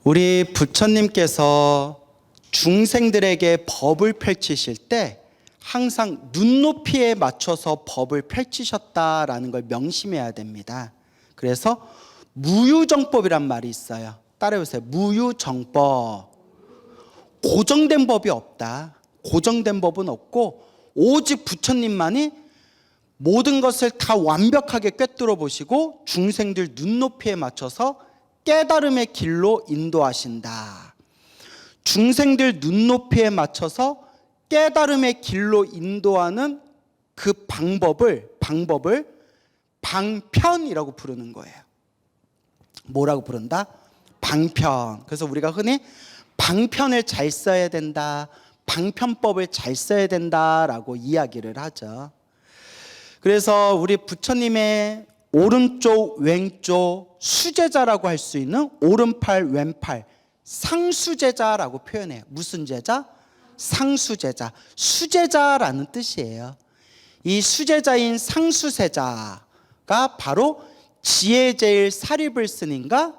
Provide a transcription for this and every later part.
우리 부처님께서 중생들에게 법을 펼치실 때 항상 눈높이에 맞춰서 법을 펼치셨다라는 걸 명심해야 됩니다. 그래서 무유정법이란 말이 있어요. 따라해보세요. 무유정법. 고정된 법이 없다. 고정된 법은 없고 오직 부처님만이 모든 것을 다 완벽하게 꿰뚫어 보시고 중생들 눈높이에 맞춰서 깨달음의 길로 인도하신다. 중생들 눈높이에 맞춰서 깨달음의 길로 인도하는 그 방법을 방편이라고 부르는 거예요. 뭐라고 부른다? 방편. 그래서 우리가 흔히 방편을 잘 써야 된다, 방편법을 잘 써야 된다라고 이야기를 하죠. 그래서 우리 부처님의 오른쪽 왼쪽 수제자라고 할 수 있는 오른팔 왼팔 상수제자라고 표현해요. 무슨 제자? 상수제자. 수제자라는 뜻이에요. 이 수제자인 상수세자가 바로 지혜제일 사리불 스님과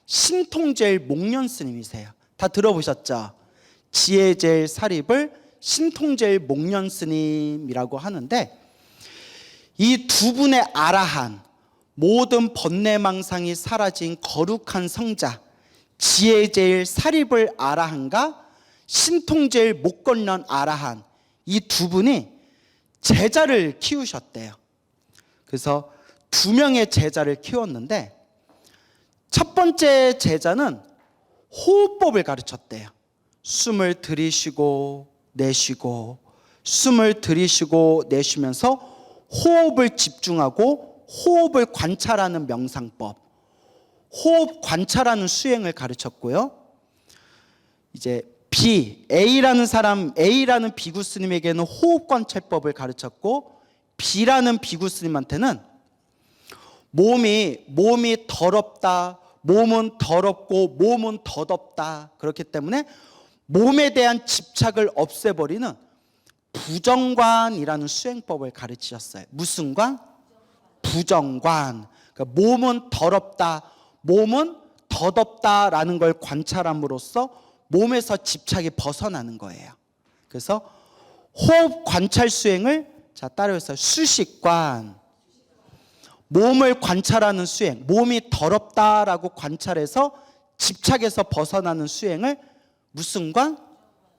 신통제일 목련 스님이세요. 다 들어보셨죠? 지혜제일 사리불, 신통제일 목련 스님이라고 하는데 이 두 분의 아라한, 모든 번뇌망상이 사라진 거룩한 성자 지혜제일 사리불 아라한과 신통제일 목련련 아라한, 이 두 분이 제자를 키우셨대요. 그래서 두 명의 제자를 키웠는데 첫 번째 제자는 호흡법을 가르쳤대요. 숨을 들이쉬고 내쉬고, 숨을 들이쉬고 내쉬면서 호흡을 집중하고 호흡을 관찰하는 명상법, 호흡 관찰하는 수행을 가르쳤고요. 이제 A라는 사람, A라는 비구 스님에게는 호흡 관찰법을 가르쳤고, B라는 비구 스님한테는 몸이 더럽다, 몸은 더럽고 몸은 더덥다. 그렇기 때문에 몸에 대한 집착을 없애버리는 부정관이라는 수행법을 가르치셨어요. 무슨 관? 부정관. 그러니까 몸은 더럽다, 몸은 더덥다라는 걸 관찰함으로써 몸에서 집착이 벗어나는 거예요. 그래서 호흡 관찰 수행을 따라해서 수식관, 몸을 관찰하는 수행, 몸이 더럽다라고 관찰해서 집착에서 벗어나는 수행을 무슨 관?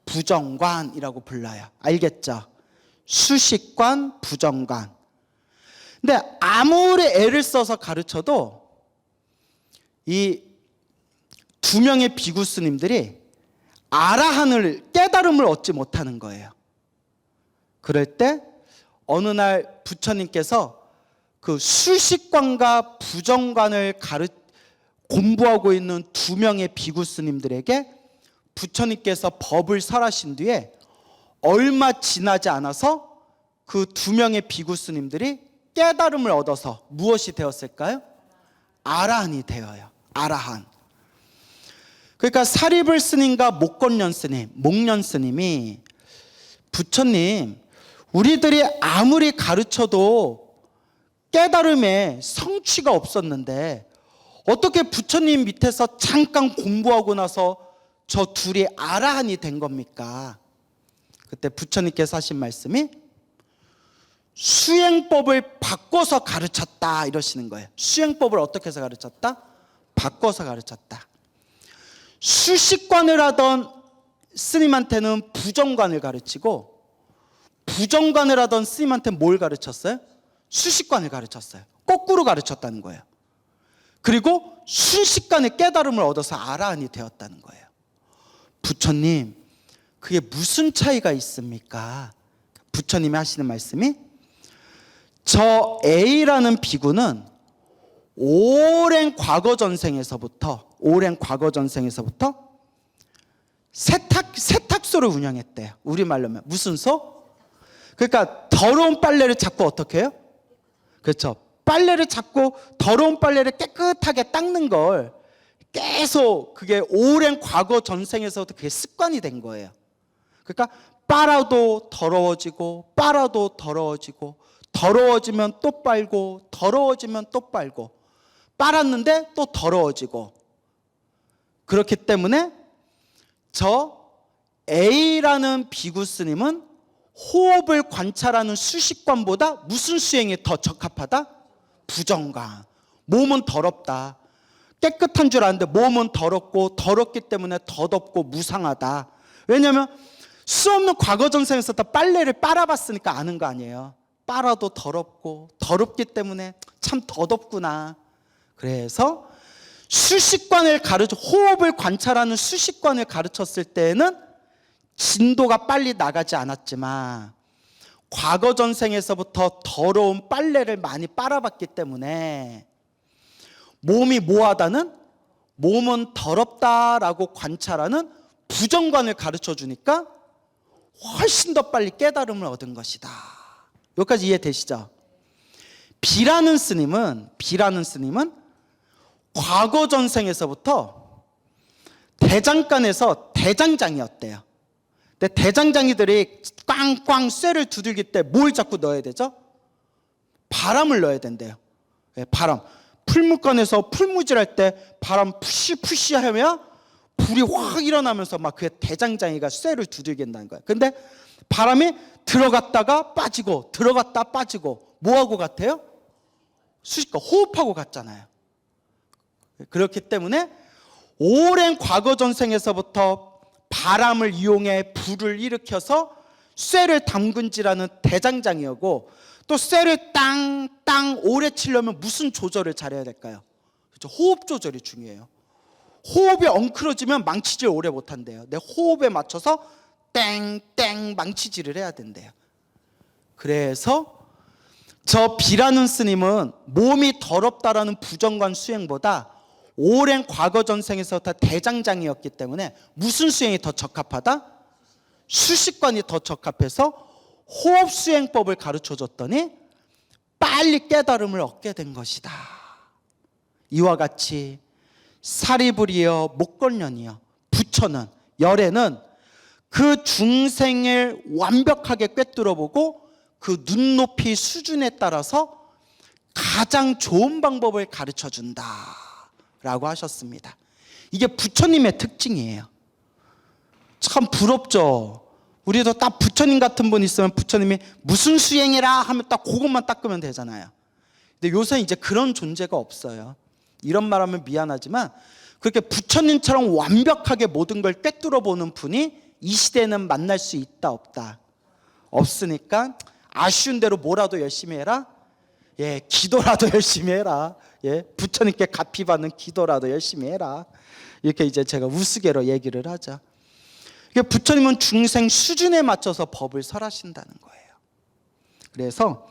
부정관이라고 불러요. 알겠죠? 수식관, 부정관. 근데 아무리 애를 써서 가르쳐도 이 두 명의 비구 스님들이 아라한을, 깨달음을 얻지 못하는 거예요. 그럴 때 어느 날 부처님께서 그 수식관과 부정관을 공부하고 있는 두 명의 비구 스님들에게 부처님께서 법을 설하신 뒤에 얼마 지나지 않아서 그 두 명의 비구 스님들이 깨달음을 얻어서 무엇이 되었을까요? 아라한이 되어요. 아라한. 그러니까 사리불 스님과 목련련 스님이 부처님, 우리들이 아무리 가르쳐도 깨달음에 성취가 없었는데 어떻게 부처님 밑에서 잠깐 공부하고 나서 저 둘이 아라한이 된 겁니까? 그때 부처님께서 하신 말씀이 수행법을 바꿔서 가르쳤다 이러시는 거예요. 수행법을 어떻게 해서 가르쳤다? 바꿔서 가르쳤다. 수식관을 하던 스님한테는 부정관을 가르치고, 부정관을 하던 스님한테는 뭘 가르쳤어요? 수식관을 가르쳤어요. 거꾸로 가르쳤다는 거예요. 그리고 순식간에 깨달음을 얻어서 아라한이 되었다는 거예요. 부처님, 그게 무슨 차이가 있습니까? 부처님이 하시는 말씀이 저 A라는 비구는 오랜 과거 전생에서부터 세탁소를 운영했대요. 우리말로 하면 무슨 소? 그러니까 더러운 빨래를 자꾸 어떻게 해요? 그렇죠. 빨래를 자꾸, 더러운 빨래를 깨끗하게 닦는 걸 계속, 그게 오랜 과거 전생에서부터 그게 습관이 된 거예요. 그러니까 빨아도 더러워지고, 빨아도 더러워지고, 더러워지면 또 빨고, 더러워지면 또 빨고, 빨았는데 또 더러워지고, 그렇기 때문에 저 A라는 비구 스님은 호흡을 관찰하는 수식관보다 무슨 수행이 더 적합하다? 부정관. 몸은 더럽다. 깨끗한 줄 아는데 몸은 더럽고 더럽기 때문에 더덥고 무상하다. 왜냐하면 수없는 과거 전생에서 다 빨래를 빨아봤으니까 아는 거 아니에요. 빨아도 더럽고 더럽기 때문에 참 더덥구나. 그래서 수식관을 호흡을 관찰하는 수식관을 가르쳤을 때에는 진도가 빨리 나가지 않았지만 과거 전생에서부터 더러운 빨래를 많이 빨아봤기 때문에 몸이 뭐하다는, 몸은 더럽다라고 관찰하는 부정관을 가르쳐 주니까 훨씬 더 빨리 깨달음을 얻은 것이다. 여기까지 이해되시죠? B라는 스님은 과거 전생에서부터 대장간에서 대장장이었대요. 근데 대장장이들이 꽝꽝 쇠를 두들길 때 뭘 자꾸 넣어야 되죠? 바람을 넣어야 된대요. 바람. 풀무간에서 풀무질할 때 바람 푸시푸시 하면 불이 확 일어나면서 막 그 대장장이가 쇠를 두들긴다는 거예요. 근데 바람이 들어갔다가 빠지고 들어갔다 빠지고 뭐하고 같아요? 수식과 호흡하고 같잖아요. 그렇기 때문에 오랜 과거 전생에서부터 바람을 이용해 불을 일으켜서 쇠를 담근지라는 대장장이었고, 또 쇠를 땅땅 오래 치려면 무슨 조절을 잘해야 될까요? 그렇죠? 호흡 조절이 중요해요. 호흡이 엉클어지면 망치질 오래 못한대요. 내 호흡에 맞춰서 땡땡 망치질을 해야 된대요. 그래서 저 B라는 스님은 몸이 더럽다라는 부정관 수행보다 오랜 과거 전생에서 다 대장장이었기 때문에 무슨 수행이 더 적합하다? 수식관이 더 적합해서 호흡 수행법을 가르쳐 줬더니 빨리 깨달음을 얻게 된 것이다. 이와 같이 사리불이여 목걸년이여 부처는, 열애는 그 중생을 완벽하게 꿰뚫어보고 그 눈높이 수준에 따라서 가장 좋은 방법을 가르쳐준다 라고 하셨습니다. 이게 부처님의 특징이에요. 참 부럽죠. 우리도 딱 부처님 같은 분 있으면 부처님이 무슨 수행해라 하면 딱 그것만 닦으면 되잖아요. 근데 요새 이제 그런 존재가 없어요. 이런 말하면 미안하지만 그렇게 부처님처럼 완벽하게 모든 걸 꿰뚫어 보는 분이 이 시대에는 만날 수 있다 없다? 없으니까 아쉬운 대로 뭐라도 열심히 해라. 예, 기도라도 열심히 해라. 예, 부처님께 갚이 받는 기도라도 열심히 해라. 이렇게 이제 제가 우스개로 얘기를 하죠. 부처님은 중생 수준에 맞춰서 법을 설하신다는 거예요. 그래서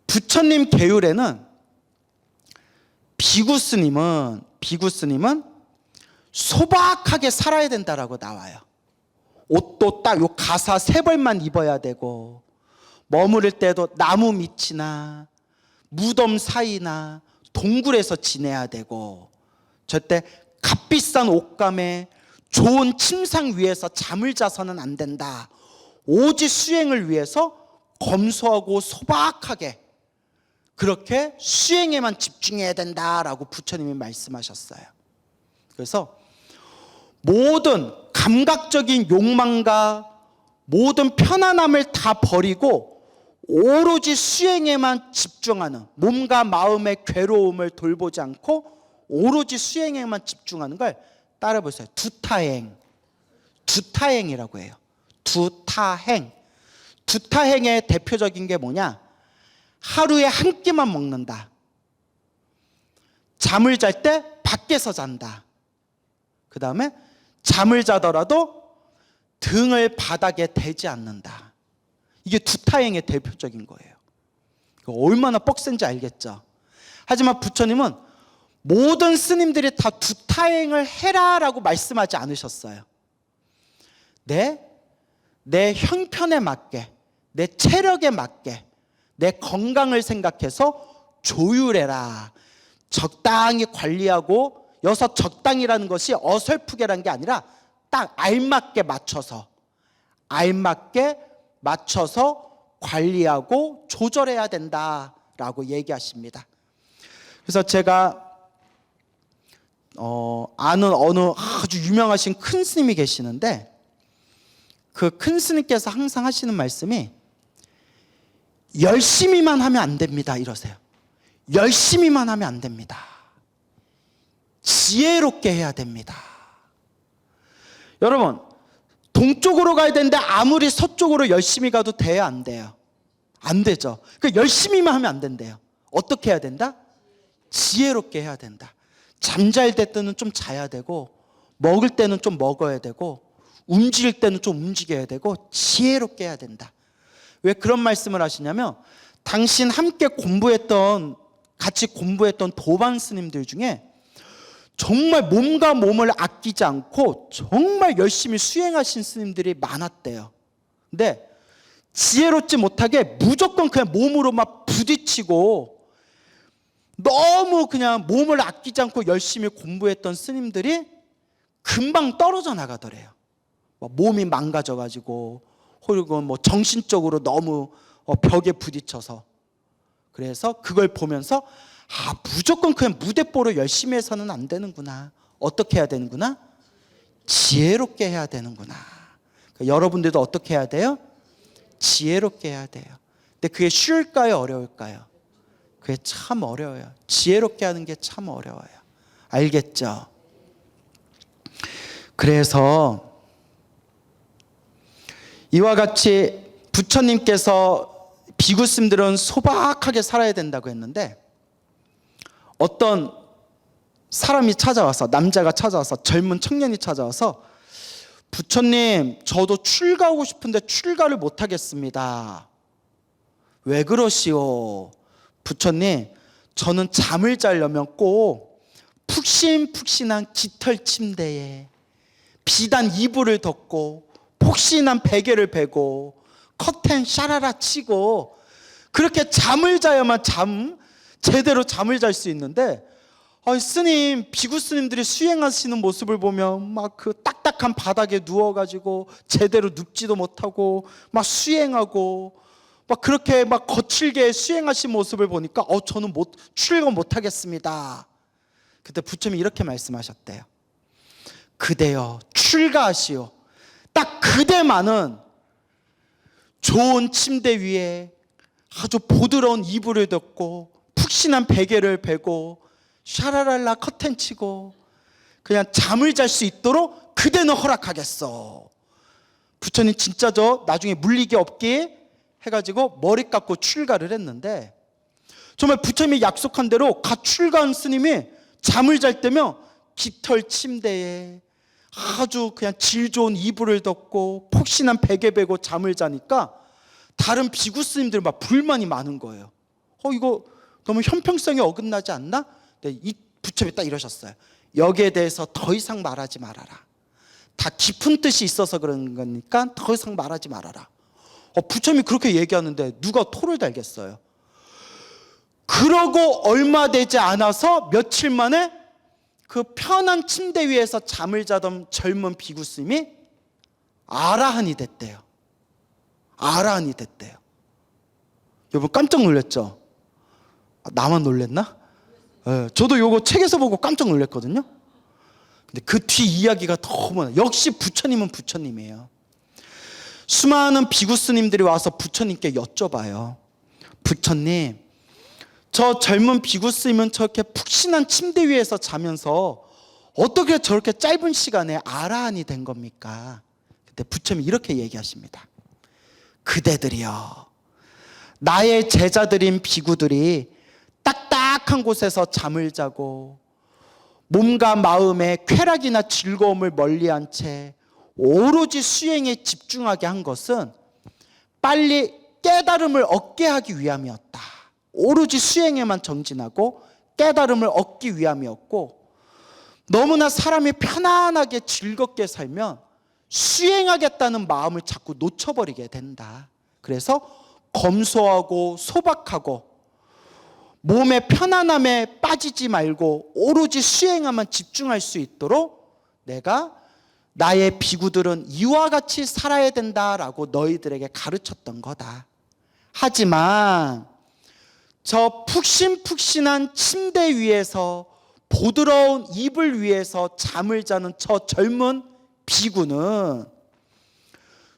부처님 계율에는 비구 스님은 소박하게 살아야 된다라고 나와요. 옷도 딱 요 가사 3벌만 입어야 되고, 머무를 때도 나무 밑이나 무덤 사이나 동굴에서 지내야 되고, 절대 값비싼 옷감에 좋은 침상 위에서 잠을 자서는 안 된다. 오직 수행을 위해서 검소하고 소박하게 그렇게 수행에만 집중해야 된다라고 부처님이 말씀하셨어요. 그래서 모든 감각적인 욕망과 모든 편안함을 다 버리고 오로지 수행에만 집중하는, 몸과 마음의 괴로움을 돌보지 않고 오로지 수행에만 집중하는 걸 따라보세요. 두타행이라고 해요. 두타행의 대표적인 게 뭐냐? 하루에 한 끼만 먹는다. 잠을 잘 때 밖에서 잔다. 그 다음에 잠을 자더라도 등을 바닥에 대지 않는다. 이게 두타행의 대표적인 거예요. 얼마나 뻑센지 알겠죠? 하지만 부처님은 모든 스님들이 다 두타행을 해라라고 말씀하지 않으셨어요. 내 형편에 맞게, 내 체력에 맞게, 내 건강을 생각해서 조율해라. 적당히 관리하고, 여기서 적당이라는 것이 어설프게란 게 아니라 딱 알맞게 맞춰서 관리하고 조절해야 된다라고 얘기하십니다. 그래서 제가 아는 어느 아주 유명하신 큰 스님이 계시는데, 그 큰 스님께서 항상 하시는 말씀이 열심히만 하면 안 됩니다 이러세요. 열심히만 하면 안 됩니다. 지혜롭게 해야 됩니다. 여러분, 동쪽으로 가야 되는데 아무리 서쪽으로 열심히 가도 돼요, 안 돼요? 안 되죠. 그러니까 열심히만 하면 안 된대요. 어떻게 해야 된다? 지혜롭게 해야 된다. 잠잘 때는 좀 자야 되고, 먹을 때는 좀 먹어야 되고, 움직일 때는 좀 움직여야 되고, 지혜롭게 해야 된다. 왜 그런 말씀을 하시냐면, 당신 함께 같이 공부했던 도반 스님들 중에 정말 몸과 몸을 아끼지 않고 정말 열심히 수행하신 스님들이 많았대요. 근데 지혜롭지 못하게 무조건 그냥 몸으로 막 부딪히고 너무 그냥 몸을 아끼지 않고 열심히 공부했던 스님들이 금방 떨어져 나가더래요. 몸이 망가져가지고, 혹은 정신적으로 너무 벽에 부딪혀서. 그래서 그걸 보면서 무조건 그냥 무대뽀로 열심히 해서는 안 되는구나. 어떻게 해야 되는구나? 지혜롭게 해야 되는구나. 그러니까 여러분들도 어떻게 해야 돼요? 지혜롭게 해야 돼요. 근데 그게 쉬울까요? 어려울까요? 그게 참 어려워요. 지혜롭게 하는 게 참 어려워요. 알겠죠? 그래서 이와 같이 부처님께서 비구스님들은 소박하게 살아야 된다고 했는데, 어떤 사람이 찾아와서, 남자가 찾아와서, 젊은 청년이 찾아와서, 부처님, 저도 출가하고 싶은데 출가를 못하겠습니다. 왜 그러시오? 부처님, 저는 잠을 자려면 꼭 푹신푹신한 깃털 침대에 비단 이불을 덮고 폭신한 베개를 베고 커튼 샤라라 치고 그렇게 잠을 자야만 제대로 잠을 잘 수 있는데, 스님, 비구 스님들이 수행하시는 모습을 보면 막 그 딱딱한 바닥에 누워가지고 제대로 눕지도 못하고 막 수행하고 막 그렇게 막 거칠게 수행하신 모습을 보니까 저는 출가 못하겠습니다. 그때 부처님이 이렇게 말씀하셨대요. 그대여 출가하시오. 딱 그대만은 좋은 침대 위에 아주 보드러운 이불을 덮고 푹신한 베개를 베고 샤라랄라 커튼 치고 그냥 잠을 잘 수 있도록 그대는 허락하겠어. 부처님 진짜 저 나중에 물리기 없게 해가지고 머리 깎고 출가를 했는데, 정말 부처님이 약속한 대로 갓 출가한 스님이 잠을 잘 때면 깃털 침대에 아주 그냥 질 좋은 이불을 덮고 폭신한 베개 베고 잠을 자니까 다른 비구 스님들 막 불만이 많은 거예요. 이거 너무 형평성이 어긋나지 않나? 네, 이 부처님이 딱 이러셨어요. 여기에 대해서 더 이상 말하지 말아라. 다 깊은 뜻이 있어서 그런 거니까 더 이상 말하지 말아라. 부처님이 그렇게 얘기하는데 누가 토를 달겠어요? 그러고 얼마 되지 않아서 며칠 만에 그 편한 침대 위에서 잠을 자던 젊은 비구 스님이 아라한이 됐대요. 아라한이 됐대요. 여러분 깜짝 놀랐죠? 나만 놀랬나? 저도 요거 책에서 보고 깜짝 놀랐거든요. 근데 그 뒤 이야기가 너무, 역시 부처님은 부처님이에요. 수많은 비구 스님들이 와서 부처님께 여쭤봐요. 부처님, 저 젊은 비구 스님은 저렇게 푹신한 침대 위에서 자면서 어떻게 저렇게 짧은 시간에 아라한이 된 겁니까? 그때 부처님이 이렇게 얘기하십니다. 그대들이여, 나의 제자들인 비구들이 딱딱한 곳에서 잠을 자고 몸과 마음의 쾌락이나 즐거움을 멀리한 채 오로지 수행에 집중하게 한 것은 빨리 깨달음을 얻게 하기 위함이었다. 오로지 수행에만 정진하고 깨달음을 얻기 위함이었고, 너무나 사람이 편안하게 즐겁게 살면 수행하겠다는 마음을 자꾸 놓쳐버리게 된다. 그래서 검소하고 소박하고 몸의 편안함에 빠지지 말고 오로지 수행에만 집중할 수 있도록 내가 나의 비구들은 이와 같이 살아야 된다라고 너희들에게 가르쳤던 거다. 하지만 저 푹신푹신한 침대 위에서 부드러운 이불 위에서 잠을 자는 저 젊은 비구는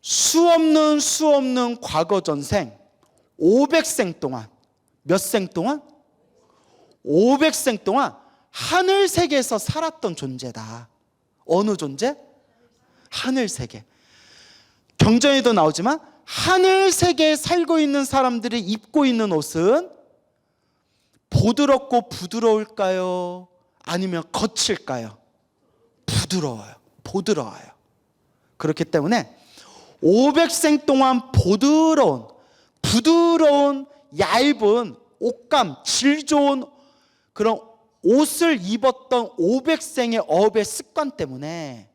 수없는 과거 전생 500생 동안, 몇 생 동안? 500생 동안 하늘 세계에서 살았던 존재다. 어느 존재? 하늘 세계. 경전에도 나오지만 하늘 세계에 살고 있는 사람들이 입고 있는 옷은 부드럽고 부드러울까요? 아니면 거칠까요? 부드러워요. 부드러워요. 그렇기 때문에 500생 동안 부드러운 얇은 옷감, 질 좋은 그런 옷을 입었던 500생의 업의 습관 때문에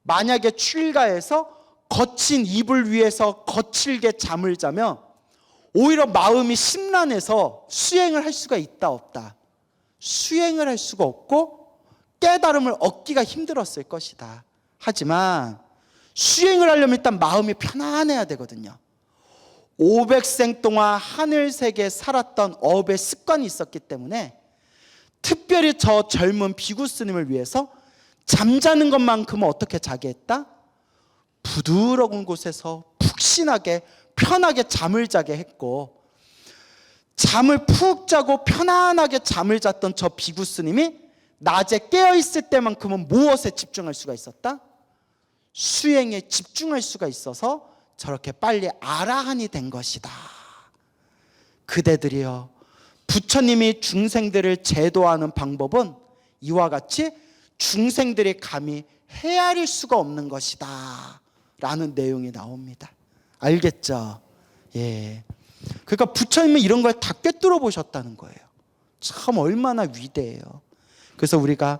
만약에 출가해서 거친 이불 위에서 거칠게 잠을 자면 오히려 마음이 심란해서 수행을 할 수가 있다 없다? 수행을 할 수가 없고 깨달음을 얻기가 힘들었을 것이다. 하지만 수행을 하려면 일단 마음이 편안해야 되거든요. 500생 동안 하늘 세계에 살았던 업의 습관이 있었기 때문에 특별히 저 젊은 비구 스님을 위해서 잠자는 것만큼은 어떻게 자게 했다? 부드러운 곳에서 푹신하게 편하게 잠을 자게 했고, 잠을 푹 자고 편안하게 잠을 잤던 저 비구 스님이 낮에 깨어있을 때만큼은 무엇에 집중할 수가 있었다? 수행에 집중할 수가 있어서 저렇게 빨리 아라한이 된 것이다. 그대들이여, 부처님이 중생들을 제도하는 방법은 이와 같이 중생들이 감히 헤아릴 수가 없는 것이다 라는 내용이 나옵니다. 알겠죠? 예. 그러니까 부처님은 이런 걸 다 꿰뚫어 보셨다는 거예요. 참 얼마나 위대해요. 그래서 우리가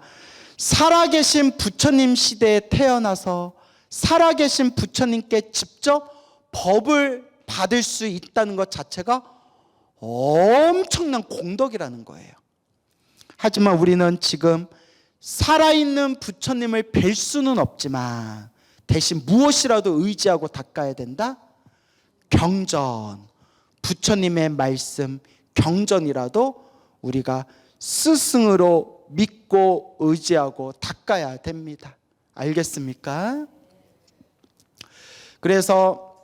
살아계신 부처님 시대에 태어나서 살아계신 부처님께 직접 법을 받을 수 있다는 것 자체가 엄청난 공덕이라는 거예요. 하지만 우리는 지금 살아있는 부처님을 뵐 수는 없지만 대신 무엇이라도 의지하고 닦아야 된다? 경전, 부처님의 말씀 경전이라도 우리가 스승으로 믿고 의지하고 닦아야 됩니다. 알겠습니까? 그래서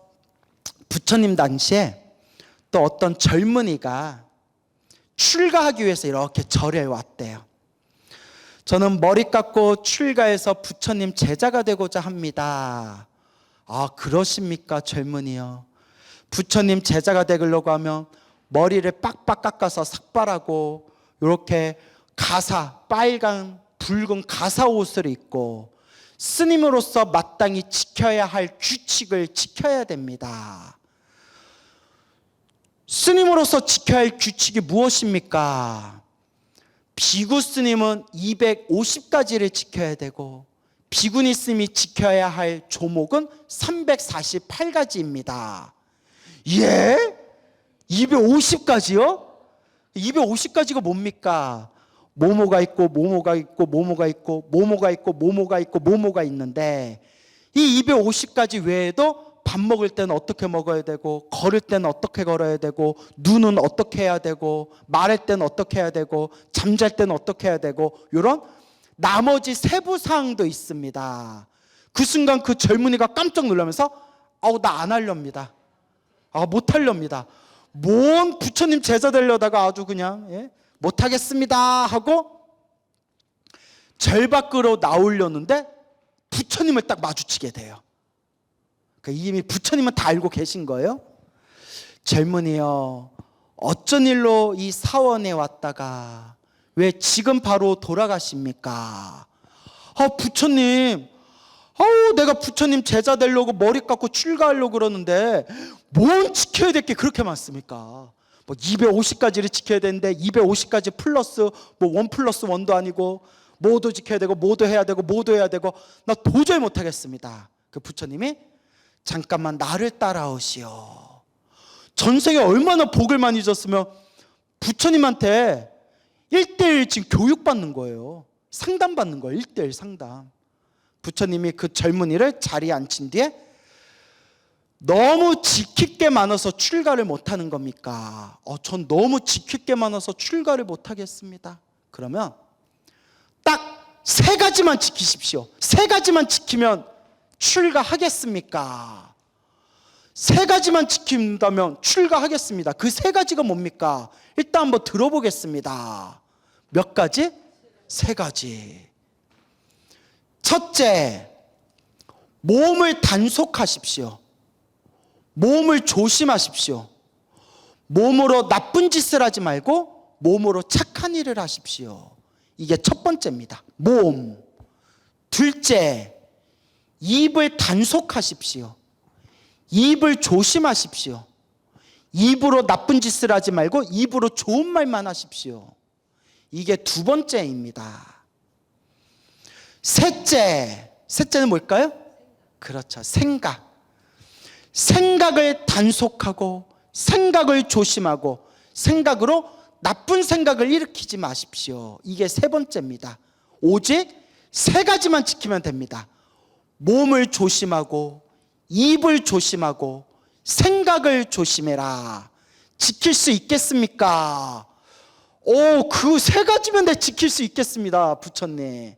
부처님 당시에 또 어떤 젊은이가 출가하기 위해서 이렇게 절에 왔대요. 저는 머리 깎고 출가해서 부처님 제자가 되고자 합니다. 아, 그러십니까 젊은이요? 부처님 제자가 되려고 하면 머리를 빡빡 깎아서 삭발하고 이렇게 가사, 빨간 붉은 가사 옷을 입고 스님으로서 마땅히 지켜야 할 규칙을 지켜야 됩니다. 스님으로서 지켜야 할 규칙이 무엇입니까? 비구 스님은 250가지를 지켜야 되고 비구니 스님이 지켜야 할 조목은 348가지입니다. 예? 250가지요? 250가지가 뭡니까? 모모가 있고 모모가 있고 모모가 있고 모모가 있고 모모가 있고 모모가 있는데 이 250가지 외에도 밥 먹을 때는 어떻게 먹어야 되고 걸을 때는 어떻게 걸어야 되고 눈은 어떻게 해야 되고 말할 때는 어떻게 해야 되고 잠잘 때는 어떻게 해야 되고 이런 나머지 세부사항도 있습니다. 그 순간 그 젊은이가 깜짝 놀라면서 나 안 하렵니다. 못 하렵니다. 뭔 부처님 제자 되려다가 아주 그냥 못하겠습니다 하고 절 밖으로 나오려는데 부처님을 딱 마주치게 돼요. 그러니까 이미 부처님은 다 알고 계신 거예요. 젊은이여, 어쩐 일로 이 사원에 왔다가 왜 지금 바로 돌아가십니까? 부처님, 내가 부처님 제자 되려고 머리 깎고 출가하려고 그러는데 뭔 지켜야 될 게 그렇게 많습니까? 250가지를 지켜야 되는데 250가지 플러스 1 플러스 1도 아니고 뭐도 지켜야 되고 뭐도 해야 되고 뭐도 해야 되고 나 도저히 못하겠습니다. 그 부처님이 잠깐만 나를 따라오시오. 전생에 얼마나 복을 많이 줬으면 부처님한테 1대1 지금 교육받는 거예요. 상담받는 거예요. 1대1 상담. 부처님이 그 젊은이를 자리에 앉힌 뒤에 너무 지킬 게 많아서 출가를 못하는 겁니까? 전 너무 지킬 게 많아서 출가를 못하겠습니다. 그러면 딱 세 가지만 지키십시오. 세 가지만 지키면 출가하겠습니까? 세 가지만 지킨다면 출가하겠습니다. 그 세 가지가 뭡니까? 일단 한번 들어보겠습니다. 몇 가지? 세 가지. 첫째, 몸을 단속하십시오. 몸을 조심하십시오. 몸으로 나쁜 짓을 하지 말고 몸으로 착한 일을 하십시오. 이게 첫 번째입니다. 몸. 둘째, 입을 단속하십시오. 입을 조심하십시오. 입으로 나쁜 짓을 하지 말고 입으로 좋은 말만 하십시오. 이게 두 번째입니다. 셋째는 뭘까요? 그렇죠. 생각. 생각을 단속하고 생각을 조심하고 생각으로 나쁜 생각을 일으키지 마십시오. 이게 세 번째입니다. 오직 세 가지만 지키면 됩니다. 몸을 조심하고 입을 조심하고 생각을 조심해라. 지킬 수 있겠습니까? 그 세 가지면 내 지킬 수 있겠습니다, 부처님.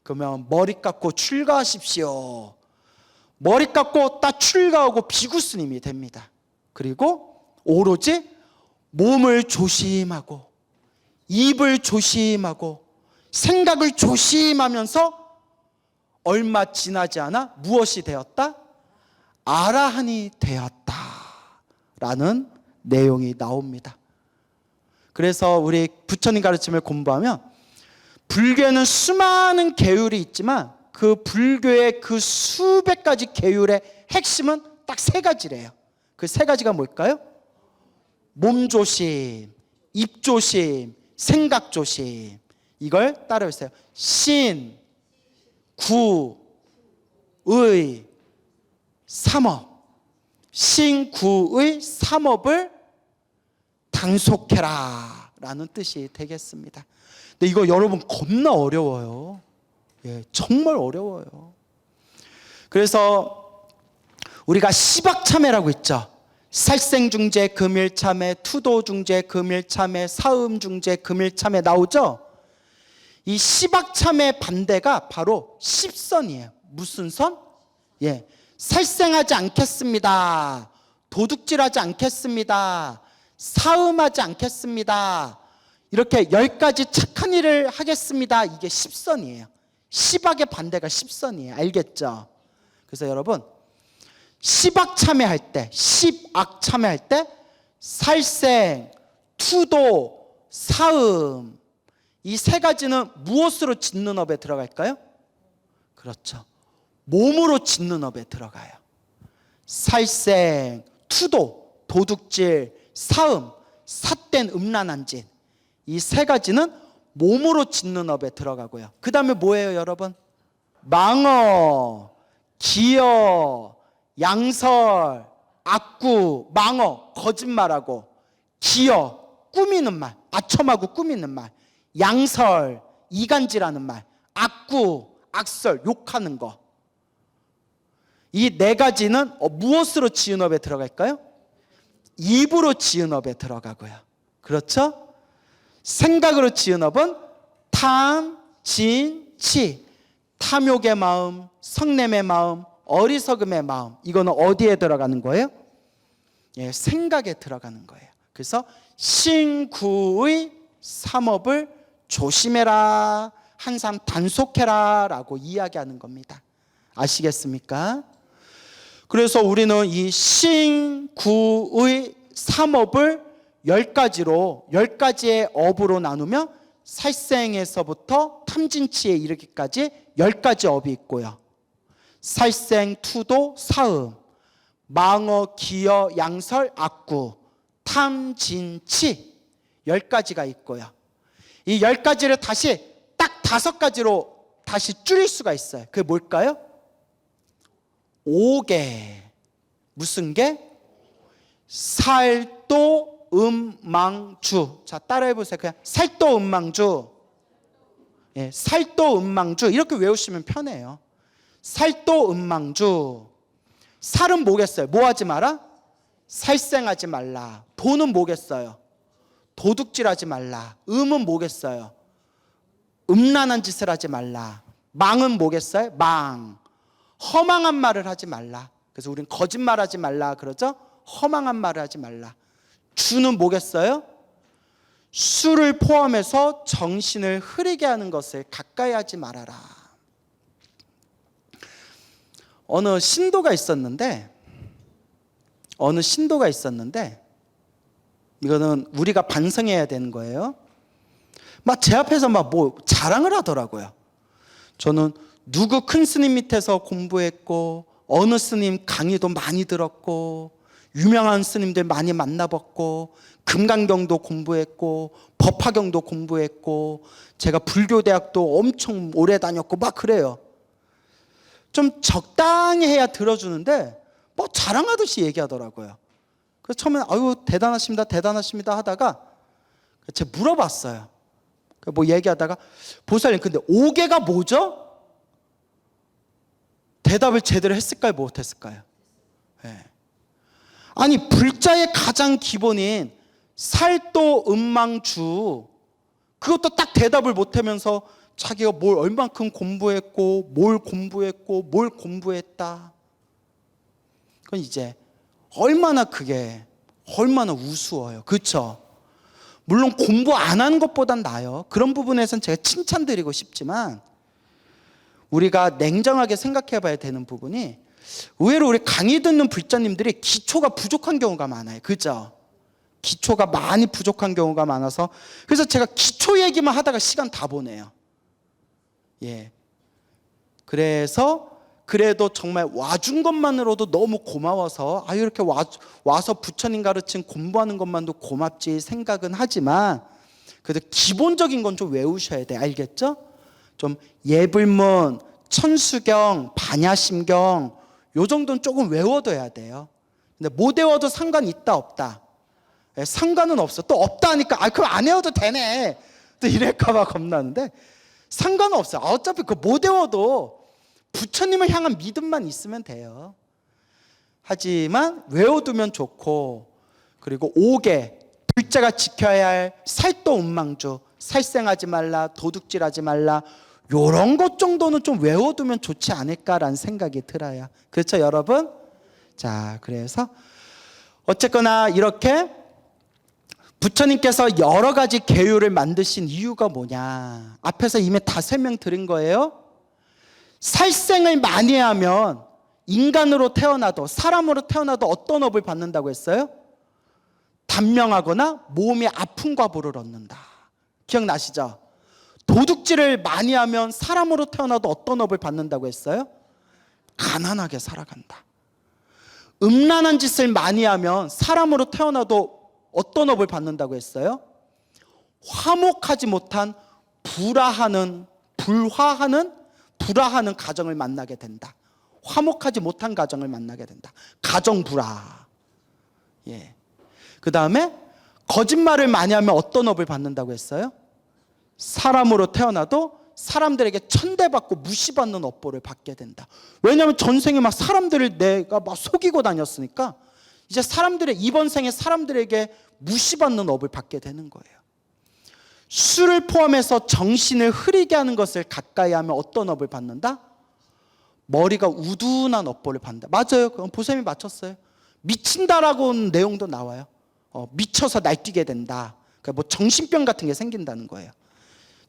그러면 머리 깎고 출가하십시오. 머리 깎고 딱 출가하고 비구스님이 됩니다. 그리고 오로지 몸을 조심하고 입을 조심하고 생각을 조심하면서 얼마 지나지 않아 무엇이 되었다? 아라한이 되었다 라는 내용이 나옵니다. 그래서 우리 부처님 가르침을 공부하면 불교에는 수많은 계율이 있지만 그 불교의 그 수백 가지 계율의 핵심은 딱 세 가지래요. 그 세 가지가 뭘까요? 몸 조심, 입 조심, 생각 조심. 이걸 따라해주세요. 신, 구, 의, 삼업. 신, 구, 의, 삼업을 단속해라 라는 뜻이 되겠습니다. 근데 이거 여러분 겁나 어려워요. 정말 어려워요. 그래서 우리가 시박참회라고 있죠. 살생중재, 금일참회, 투도중재, 금일참회, 사음중재, 금일참회 나오죠. 이 시박참회 반대가 바로 십선이에요. 무슨 선? 살생하지 않겠습니다. 도둑질하지 않겠습니다. 사음하지 않겠습니다. 이렇게 10가지 착한 일을 하겠습니다. 이게 십선이에요. 시박의 반대가 십선이에요. 알겠죠? 그래서 여러분 시박 참회할 때, 십악 참회할 때 살생, 투도, 사음 이 세 가지는 무엇으로 짓는 업에 들어갈까요? 그렇죠. 몸으로 짓는 업에 들어가요. 살생, 투도, 도둑질, 사음, 삿된 음란한 짓 이 세 가지는 몸으로 짓는 업에 들어가고요. 그 다음에 뭐예요, 여러분? 망어, 기어, 양설, 악구, 망어, 거짓말하고, 기어, 꾸미는 말, 아첨하고 꾸미는 말, 양설, 이간질하는 말, 악구, 악설, 욕하는 거. 이 네 가지는 무엇으로 지은 업에 들어갈까요? 입으로 지은 업에 들어가고요. 그렇죠? 생각으로 지은 업은 탐, 진, 치. 탐욕의 마음, 성냄의 마음, 어리석음의 마음. 이거는 어디에 들어가는 거예요? 생각에 들어가는 거예요. 그래서 신구의 삼업을 조심해라, 항상 단속해라 라고 이야기하는 겁니다. 아시겠습니까? 그래서 우리는 이 신구의 삼업을 10가지의 업으로 나누면 살생에서부터 탐진치에 이르기까지 10가지 업이 있고요. 살생, 투도, 사음, 망어, 기어, 양설, 악구, 탐, 진, 치 10가지가 있고요. 이 10가지를 다시 딱 5가지로 다시 줄일 수가 있어요. 그게 뭘까요? 5개. 무슨 개? 살도, 음망주. 자, 따라해보세요. 그냥 살도, 음망주. 살도, 음망주. 이렇게 외우시면 편해요. 살도, 음망주. 살은 뭐겠어요? 뭐 하지 마라? 살생하지 말라. 도는 뭐겠어요? 도둑질하지 말라. 음은 뭐겠어요? 음란한 짓을 하지 말라. 망은 뭐겠어요? 망. 허망한 말을 하지 말라. 그래서 우린 거짓말하지 말라 그러죠? 허망한 말을 하지 말라. 주는 뭐겠어요? 술을 포함해서 정신을 흐리게 하는 것을 가까이 하지 말아라. 어느 신도가 있었는데 이거는 우리가 반성해야 되는 거예요. 막 제 앞에서 막 뭐 자랑을 하더라고요. 저는 누구 큰 스님 밑에서 공부했고, 어느 스님 강의도 많이 들었고, 유명한 스님들 많이 만나봤고, 금강경도 공부했고, 법화경도 공부했고, 제가 불교대학도 엄청 오래 다녔고 막 그래요. 좀 적당히 해야 들어주는데 뭐 자랑하듯이 얘기하더라고요. 그래서 처음에 아유 대단하십니다 대단하십니다 하다가 제가 물어봤어요. 뭐 얘기하다가 보살님 근데 5개가 뭐죠? 대답을 제대로 했을까요 못했을까요? 네. 아니 불자의 가장 기본인 살도 음망주 그것도 딱 대답을 못하면서 자기가 뭘 얼만큼 공부했고 뭘 공부했다. 그건 이제 얼마나 우스워요. 그렇죠? 물론 공부 안 하는 것보단 나아요. 그런 부분에서는 제가 칭찬드리고 싶지만 우리가 냉정하게 생각해 봐야 되는 부분이 의외로 우리 강의 듣는 불자님들이 기초가 부족한 경우가 많아요. 그렇죠? 기초가 많이 부족한 경우가 많아서 그래서 제가 기초 얘기만 하다가 시간 다 보내요. 예. 그래서 그래도 정말 와준 것만으로도 너무 고마워서 이렇게 와서 부처님 가르친 공부하는 것만도 고맙지 생각은 하지만 그래도 기본적인 건 좀 외우셔야 돼. 알겠죠? 좀 예불문, 천수경, 반야심경 요 정도는 조금 외워둬야 돼요. 근데 못 외워도 상관 있다 없다? 예, 상관은 없어. 또 없다 하니까 그럼 안 외워도 되네. 또 이럴까 봐 겁나는데 상관은 없어요. 어차피 그 못 외워도 부처님을 향한 믿음만 있으면 돼요. 하지만 외워두면 좋고 그리고 5개 불자가 지켜야 할 살도 음망주 살생하지 말라 도둑질하지 말라 요런 것 정도는 좀 외워두면 좋지 않을까라는 생각이 들어요. 그렇죠 여러분? 자 그래서 어쨌거나 이렇게 부처님께서 여러 가지 계율을 만드신 이유가 뭐냐 앞에서 이미 다 설명드린 거예요. 살생을 많이 하면 인간으로 태어나도 사람으로 태어나도 어떤 업을 받는다고 했어요? 단명하거나 몸이 아픈 과보를 얻는다. 기억나시죠? 도둑질을 많이 하면 사람으로 태어나도 어떤 업을 받는다고 했어요? 가난하게 살아간다. 음란한 짓을 많이 하면 사람으로 태어나도 어떤 업을 받는다고 했어요? 화목하지 못한 불화하는 가정을 만나게 된다. 화목하지 못한 가정을 만나게 된다. 가정 불화. 예. 그 다음에 거짓말을 많이 하면 어떤 업을 받는다고 했어요? 사람으로 태어나도 사람들에게 천대받고 무시받는 업보를 받게 된다. 왜냐하면 전생에 막 사람들을 내가 막 속이고 다녔으니까 이제 이번 생에 사람들에게 무시받는 업을 받게 되는 거예요. 술을 포함해서 정신을 흐리게 하는 것을 가까이 하면 어떤 업을 받는다? 머리가 우둔한 업보를 받는다. 맞아요. 그건 보셈이 맞췄어요. 미친다라고 내용도 나와요. 미쳐서 날뛰게 된다. 그러니까 뭐 정신병 같은 게 생긴다는 거예요.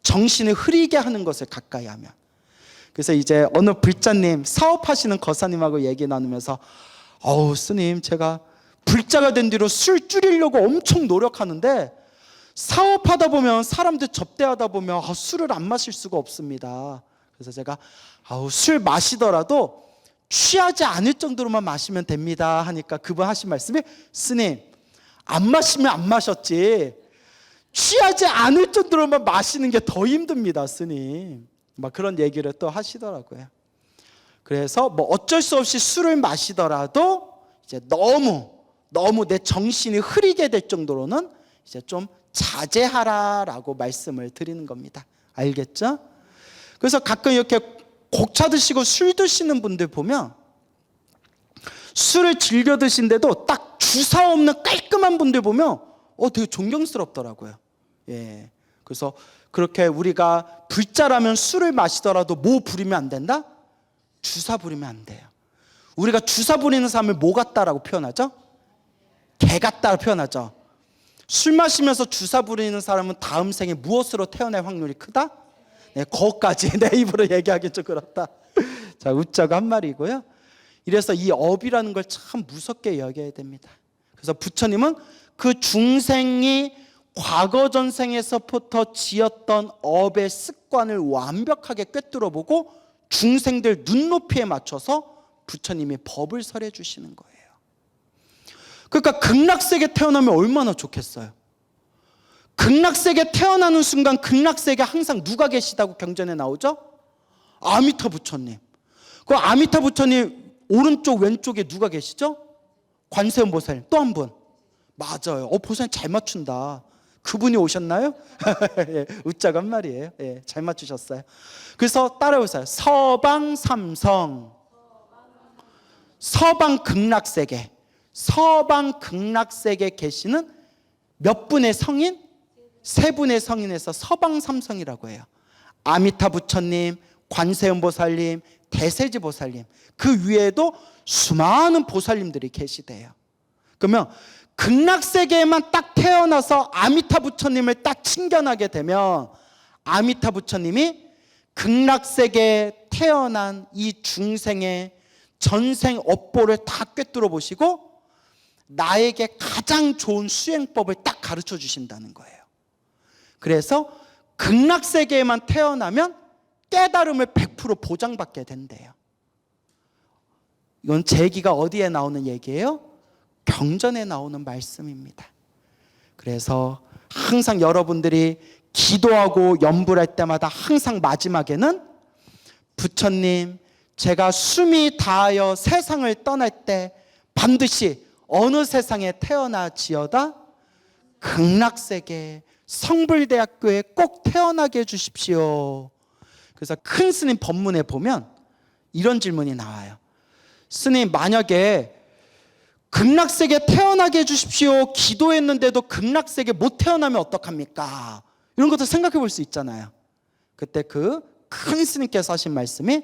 정신을 흐리게 하는 것을 가까이 하면. 그래서 이제 어느 불자님 사업하시는 거사님하고 얘기 나누면서 스님 제가 불자가 된 뒤로 술 줄이려고 엄청 노력하는데 사업하다 보면 사람들 접대하다 보면 술을 안 마실 수가 없습니다. 그래서 제가 술 마시더라도 취하지 않을 정도로만 마시면 됩니다 하니까 그분 하신 말씀이 스님 안 마시면 안 마셨지 취하지 않을 정도로만 마시는 게 더 힘듭니다 스님. 막 그런 얘기를 또 하시더라고요. 그래서 뭐 어쩔 수 없이 술을 마시더라도 이제 너무 내 정신이 흐리게 될 정도로는 이제 좀 자제하라라고 말씀을 드리는 겁니다. 알겠죠? 그래서 가끔 이렇게 곡차 드시고 술 드시는 분들 보면 술을 즐겨 드신데도 딱 주사 없는 깔끔한 분들 보면 되게 존경스럽더라고요. 예. 그래서 그렇게 우리가 불자라면 술을 마시더라도 뭐 부리면 안 된다? 주사 부리면 안 돼요. 우리가 주사 부리는 사람을 뭐 같다라고 표현하죠? 개 같다고 표현하죠. 술 마시면서 주사 부리는 사람은 다음 생에 무엇으로 태어날 확률이 크다? 네, 거기까지 내 입으로 얘기하기 좀 그렇다. 자, 웃자고 한 말이고요. 이래서 이 업이라는 걸 참 무섭게 여겨야 됩니다. 그래서 부처님은 그 중생이 과거 전생에서부터 지었던 업의 습관을 완벽하게 꿰뚫어 보고 중생들 눈높이에 맞춰서 부처님이 법을 설해 주시는 거예요. 그러니까 극락세계 태어나면 얼마나 좋겠어요. 극락세계 태어나는 순간 극락세계 항상 누가 계시다고 경전에 나오죠? 아미타 부처님. 그 아미타 부처님 오른쪽 왼쪽에 누가 계시죠? 관세음 보살님. 또 한 분. 맞아요. 보살님 잘 맞춘다. 그분이 오셨나요? 예, 웃자고 한 말이에요. 예, 잘 맞추셨어요. 그래서 따라오세요. 서방 삼성. 서방 극락세계. 서방 극락세계 계시는 몇 분의 성인? 세 분의 성인에서 서방 삼성이라고 해요. 아미타 부처님, 관세음 보살님, 대세지 보살님. 그 위에도 수많은 보살님들이 계시대요. 그러면 극락세계에만 딱 태어나서 아미타 부처님을 딱 친견하게 되면 아미타 부처님이 극락세계에 태어난 이 중생의 전생 업보를 다 꿰뚫어 보시고 나에게 가장 좋은 수행법을 딱 가르쳐 주신다는 거예요. 그래서 극락세계에만 태어나면 깨달음을 100% 보장받게 된대요. 이건 제 얘기가 어디에 나오는 얘기예요? 경전에 나오는 말씀입니다. 그래서 항상 여러분들이 기도하고 염불 할 때마다 항상 마지막에는 부처님, 제가 숨이 다하여 세상을 떠날 때 반드시 어느 세상에 태어나지어다 극락세계 성불대학교에 꼭 태어나게 해주십시오. 그래서 큰 스님 법문에 보면 이런 질문이 나와요. 스님, 만약에 극락세계 태어나게 해주십시오 기도했는데도 극락세계 못 태어나면 어떡합니까? 이런 것도 생각해 볼 수 있잖아요. 그때 그 큰 스님께서 하신 말씀이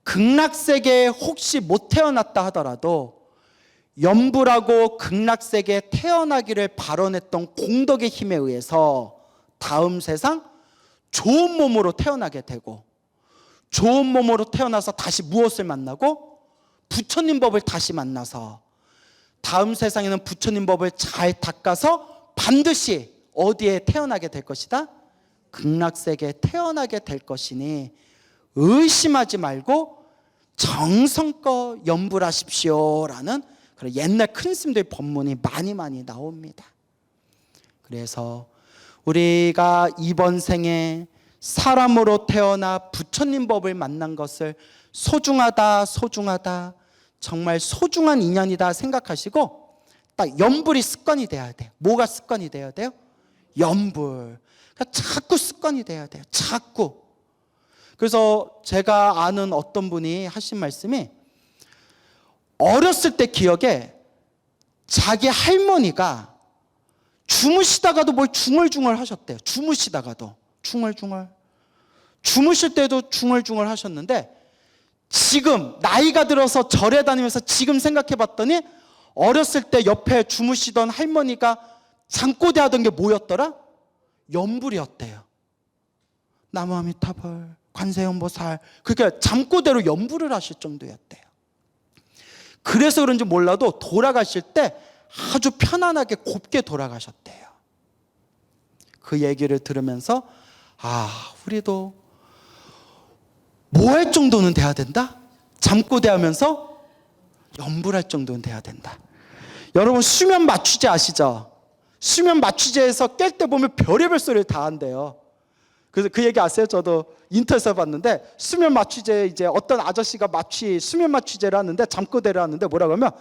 극락세계에 혹시 못 태어났다 하더라도 염불하고 극락세계에 태어나기를 발언했던 공덕의 힘에 의해서 다음 세상 좋은 몸으로 태어나게 되고 좋은 몸으로 태어나서 다시 무엇을 만나고 부처님 법을 다시 만나서 다음 세상에는 부처님 법을 잘 닦아서 반드시 어디에 태어나게 될 것이다? 극락세계에 태어나게 될 것이니 의심하지 말고 정성껏 염불하십시오라는 그런 옛날 큰 스님들 법문이 많이 나옵니다. 그래서 우리가 이번 생에 사람으로 태어나 부처님 법을 만난 것을 소중하다 정말 소중한 인연이다 생각하시고 딱 염불이 습관이 돼야 돼요. 뭐가 습관이 돼야 돼요? 염불. 그러니까 자꾸 습관이 돼야 돼요. 자꾸. 그래서 제가 아는 어떤 분이 하신 말씀이 어렸을 때 기억에 자기 할머니가 주무시다가도 뭘 중얼중얼 하셨대요. 주무시다가도 중얼중얼. 주무실 때도 중얼중얼 하셨는데 지금 나이가 들어서 절에 다니면서 지금 생각해 봤더니 어렸을 때 옆에 주무시던 할머니가 잠꼬대 하던 게 뭐였더라? 염불이었대요. 나무아미타불, 관세음보살. 그러니까 잠꼬대로 염불을 하실 정도였대요. 그래서 그런지 몰라도 돌아가실 때 아주 편안하게 곱게 돌아가셨대요. 그 얘기를 들으면서 우리도 뭐 할 정도는 돼야 된다? 잠꼬대 하면서 염불할 정도는 돼야 된다. 여러분 수면 마취제 아시죠? 수면 마취제에서 깰 때 보면 별의별 소리를 다 한대요. 그래서 그 얘기 아세요? 저도 인터넷에서 봤는데 수면 마취제 이제 어떤 아저씨가 수면 마취제를 하는데 잠꼬대를 하는데 뭐라고 하면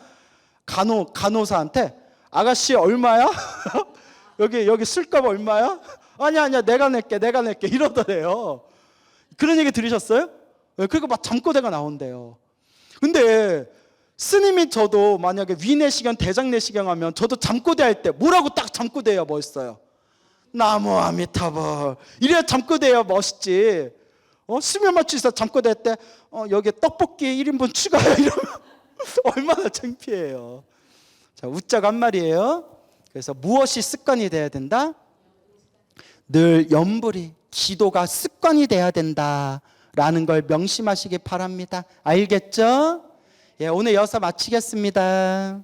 간호사한테 아가씨 얼마야? 여기 술값 얼마야? 아니야 내가 낼게 이러더래요. 그런 얘기 들으셨어요? 그리고 막 잠꼬대가 나온대요. 근데 스님이 저도 만약에 위내시경 대장내시경 하면 저도 잠꼬대 할 때 뭐라고 딱 잠꼬대야 멋있어요. 나무 아미타불. 이래야 잠꼬대야 멋있지. 수면 맞추기서 잠꼬대 때 여기 떡볶이 1인분 추가요 이러면 얼마나 창피해요. 자, 웃자고 한 말이에요. 그래서 무엇이 습관이 돼야 된다? 늘 염불이, 기도가 습관이 돼야 된다라는 걸 명심하시기 바랍니다. 알겠죠? 예, 오늘 여기서 마치겠습니다.